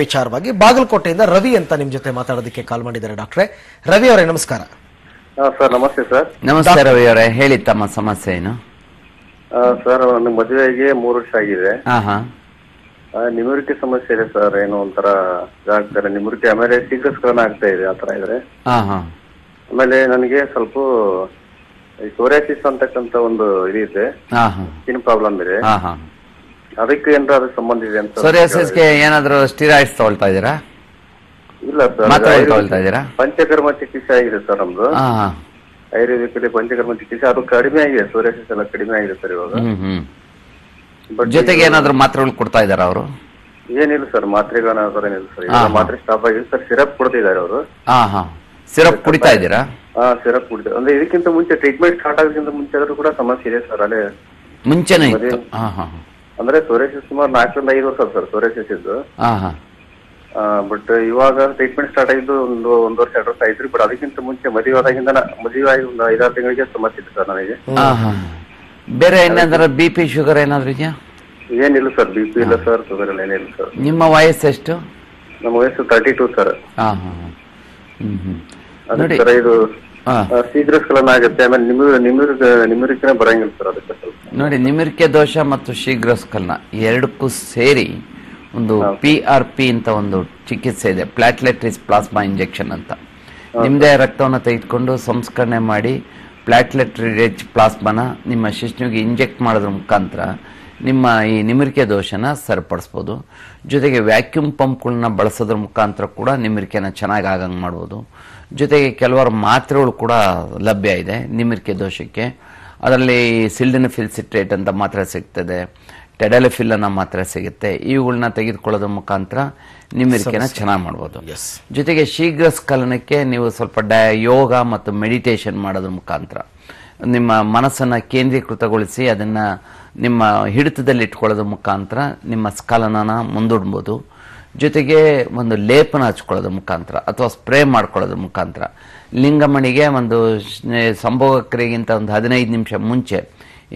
ವಿಚಾರವಾಗಿ ಬಾಗಲಕೋಟೆಯಿಂದ ರವಿ ಅಂತ ನಿಮ್ ಜೊತೆ ಮಾತಾಡೋದಕ್ಕೆ ಕಾಲ್ ಮಾಡಿದ್ದಾರೆ ಡಾಕ್ಟ್ರೆ. ರವಿ ಅವರೇ ನಮಸ್ಕಾರ. ಸರ್ ನಮಸ್ತೆ ಸರ್. ನಮಸ್ತೆ ರವಿ ಅವರೇ, ಹೇಳಿ ತಮ್ಮ ಸಮಸ್ಯೆ ಏನು? ಸರ್ ನನ್ನ ಮದುವೆಗೆ 3 ವರ್ಷ ಆಗಿದೆ. ನಿಮ್ಯೂರಿಟಿ ಸಮಸ್ಯೆ ಇದೆ ಸರ್. ಏನೋ ಒಂಥರ ಆಗ್ತಾರೆ ನಿಮ್ಯೂರಿಟಿ, ಆಮೇಲೆ ಶೀಘ್ರಸ್ಕರಣ ಆಗ್ತಾ ಇದೆ, ಆತರ ಇದ್ರೆ. ಆಮೇಲೆ ನನಗೆ ಸ್ವಲ್ಪ ಸೋರಿಯಾಸಿಸ್ ಅಂತಕ್ಕಂತ ಒಂದು ಇದೆ, ಸ್ಕಿನ್ ಪ್ರಾಬ್ಲಮ್ ಇದೆ. ಅದಕ್ಕೆ ಏನಾದ್ರು ಅದಕ್ಕೆ ಸಂಬಂಧ ಇದೆ ಅಂತ. ಸೋರಿಯಾಸಿಸ್ಗೆ ಏನಾದ್ರು ಸ್ಟಿರಾಯ್ಡ್ಸ್ ತಗೊಳ್ತಾ ಇದ್ದೀರಾ? ಇಲ್ಲ ಸರ್, ತಗೊಳ್ತಾ ಇದ್ದೀರಾ? ಪಂಚಕರ್ಮ ಚಿಕಿತ್ಸೆ ಆಗಿದೆ ಸರ್ ನಮ್ದು. ಆಯುರ್ವೇದಿಕಲ್ಲಿ ಪಂಚಕರ್ಮ ಚಿಕಿತ್ಸೆ, ಅದು ಕಡಿಮೆ ಆಗಿದೆ. ಸೋರಿಯಾಸಿಸ್ ಎಲ್ಲ ಕಡಿಮೆ ಆಗಿದೆ ಸರ್ ಇವಾಗ. ಜೊತೆಗೆ ಏನಾದ್ರು ಮಾತ್ರೆಗಳು ಕೊಡ್ತಾ ಇದಾರ ಅವರು? ಏನಿಲ್ಲ ಸರ್, ಮಾತ್ರೆಗಳನ್ನ ಏನಿಲ್ಲ ಸರ್. ಮಾತ್ರೆ ಸ್ಟಾಪ್ ಆಗಿದೆ ಸರ್. ಸಿರಪ್ ಕೊಡ್ತಿದ್ದಾರೆ ಅವರು. ಸಿರಪ್ ಕುಡಿತಾ ಇದ್ದೀರಾ? ಸಿರಪ್ ಕುಡಿತಾರೆ. ಅಂದ್ರೆ ಇದಕ್ಕಿಂತ ಮುಂಚೆ ಟ್ರೀಟ್ಮೆಂಟ್ ಸ್ಟಾರ್ಟ್ ಆಗೋದಕ್ಕಿಂತ ಮುಂಚೆ ಆದ್ರೂ ಕೂಡ ಸಮಸ್ಯೆ ಇದೆ ಸರ್. ಅಲ್ಲೇ ಮುಂಚೆನೇ ಅಂದ್ರೆ ಸೋರಿಯಾಸಿಸ್ ಸುಮಾರು 4 ರಿಂದ 5 ವರ್ಷ ಸರ್ ಸೋರಿಯಾಸಿಸ್ ಇದ್ದು. ಬಟ್ ಇವಾಗ ಟ್ರೀಟ್ಮೆಂಟ್ ಸ್ಟಾರ್ಟ್ ಆಗಿದ್ದು ಒಂದು 1 ವರ್ಷ 2 ವರ್ಷ ಆಯ್ತು. ಬಟ್ ಅದಕ್ಕಿಂತ ಮುಂಚೆ ಮದುವೆ ಆಗಿ ಒಂದು 5-6 ತಿಂಗಳಿಗೆ ಸಮಸ್ಯೆ ಇದೆ ಸರ್ ನನಗೆ. ಬೇರೆ ಏನಾದ್ರು BP ಶುಗರ್ ಏನಾದ್ರು ಇದೆಯಾ? ಏನಿಲ್ಲ ಸರ್, BP ಇಲ್ಲ ಸರ್, ಶುಗರ್ ಎಲ್ಲ ಏನಿಲ್ಲ ಸರ್. ನಿಮ್ಮ ವಯಸ್ಸು ಎಷ್ಟು? ನಮ್ಮ ವಯಸ್ಸು 32 ಸರ್. ಅದಕ್ಕೆ ಸರ್ ಇದು ಶೀಘ್ರಸ್ಖಲನ ಆಗುತ್ತೆ. ಆಮೇಲೆ ನಿಮ್ಯೂರಿಕನೇ ಬರಂಗಿಲ್ಲ ಸರ್. ಅದಕ್ಕೆ ನೋಡಿ, ನಿಮಿರಿಕೆ ದೋಷ ಮತ್ತು ಶೀಘ್ರಸ್ಖಲನ ಎರಡಕ್ಕೂ ಸೇರಿ ಒಂದು PRP ಅಂತ ಒಂದು ಚಿಕಿತ್ಸೆ ಇದೆ, ಪ್ಲಾಟ್ಲೆಟ್ ರಿಚ್ ಪ್ಲಾಸ್ಮಾ ಇಂಜೆಕ್ಷನ್ ಅಂತ. ನಿಮ್ಮದೇ ರಕ್ತವನ್ನು ತೆಗೆದುಕೊಂಡು ಸಂಸ್ಕರಣೆ ಮಾಡಿ ಪ್ಲಾಟ್ಲೆಟ್ ರಿಚ್ ಪ್ಲಾಸ್ಮಾನ ನಿಮ್ಮ ಶಿಶ್ನಿಗೆ ಇಂಜೆಕ್ಟ್ ಮಾಡೋದ್ರ ಮುಖಾಂತರ ನಿಮ್ಮ ಈ ನಿಮಿರಿಕೆ ದೋಷನ ಸರಿಪಡಿಸ್ಬೋದು. ಜೊತೆಗೆ ವ್ಯಾಕ್ಯೂಮ್ ಪಂಪ್ಗಳನ್ನ ಬಳಸೋದ್ರ ಮುಖಾಂತರ ಕೂಡ ನಿಮಿರಿಕೆನ ಚೆನ್ನಾಗಿ ಆಗಂಗೆ ಮಾಡ್ಬೋದು. ಜೊತೆಗೆ ಕೆಲವಾರು ಮಾತ್ರೆಗಳು ಕೂಡ ಲಭ್ಯ ಇದೆ ನಿಮಿರಿಕೆ ದೋಷಕ್ಕೆ. ಅದರಲ್ಲಿ ಸಿಲ್ಡೆನಫಿಲ್ ಸಿಟ್ರೇಟ್ ಅಂತ ಮಾತ್ರೆ ಸಿಗ್ತದೆ, ಟೆಡಲಿಫಿಲ್ ಅನ್ನೋ ಮಾತ್ರೆ ಸಿಗುತ್ತೆ. ಇವುಗಳನ್ನ ತೆಗೆದುಕೊಳ್ಳೋದ್ರ ಮುಖಾಂತರ ನಿಮಿರಿಕೆನ ಚೆನ್ನಾಗಿ ಮಾಡ್ಬೋದು. ಜೊತೆಗೆ ಶೀಘ್ರಸ್ಖಲನಕ್ಕೆ ನೀವು ಸ್ವಲ್ಪ ಯೋಗ ಮತ್ತು ಮೆಡಿಟೇಷನ್ ಮಾಡೋದ್ರ ಮುಖಾಂತರ ನಿಮ್ಮ ಮನಸ್ಸನ್ನು ಕೇಂದ್ರೀಕೃತಗೊಳಿಸಿ ಅದನ್ನು ನಿಮ್ಮ ಹಿಡಿತದಲ್ಲಿ ಇಟ್ಕೊಳ್ಳೋದ್ರ ಮುಖಾಂತರ ನಿಮ್ಮ ಸ್ಖಲನನ ಮುಂದೂಡ್ಬೋದು. ಜೊತೆಗೆ ಒಂದು ಲೇಪನ ಹಚ್ಕೊಳ್ಳೋದ್ರ ಮುಖಾಂತರ ಅಥವಾ ಸ್ಪ್ರೇ ಮಾಡ್ಕೊಳ್ಳೋದ್ರ ಮುಖಾಂತರ ಲಿಂಗಮಣಿಗೆ ಒಂದು ಸಂಭೋಗ ಕ್ರಿಯೆಗಿಂತ ಒಂದು 15 ನಿಮಿಷ ಮುಂಚೆ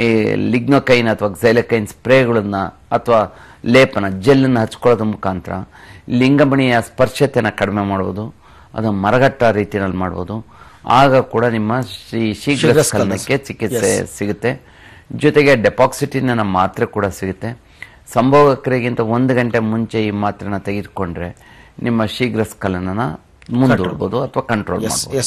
ಈ ಲಿಗ್ನೋಕೈನ್ ಅಥವಾ ಝೈಲಕೈನ್ ಸ್ಪ್ರೇಗಳನ್ನ ಅಥವಾ ಲೇಪನ ಜೆಲ್ಲನ್ನು ಹಚ್ಕೊಳ್ಳೋದ್ರ ಮುಖಾಂತರ ಲಿಂಗಮಣಿಯ ಸ್ಪರ್ಶತೆಯನ್ನು ಕಡಿಮೆ ಮಾಡ್ಬೋದು, ಅದು ಮರಗಟ್ಟ ರೀತಿಯಲ್ಲಿ ಮಾಡ್ಬೋದು. ಆಗ ಕೂಡ ನಿಮ್ಮ ಶೀಘ್ರಸ್ಖಲನಕ್ಕೆ ಚಿಕಿತ್ಸೆ ಸಿಗುತ್ತೆ. ಜೊತೆಗೆ ಡೆಪಾಕ್ಸಿಟಿನ್ ಅನ್ನೋ ಮಾತ್ರೆ ಕೂಡ ಸಿಗುತ್ತೆ. ಸಂಭೋಗ ಕ್ರಿಯೆಗಿಂತ 1 ಗಂಟೆ ಮುಂಚೆ ಈ ಮಾತ್ರೆನ ತೆಗೆದುಕೊಂಡ್ರೆ ನಿಮ್ಮ ಶೀಘ್ರಸ್ಖಲನನ ಮುಂದೂಡ್ಬೋದು ಅಥವಾ ಕಂಟ್ರೋಲ್ ಮಾಡ್ಬೋದು.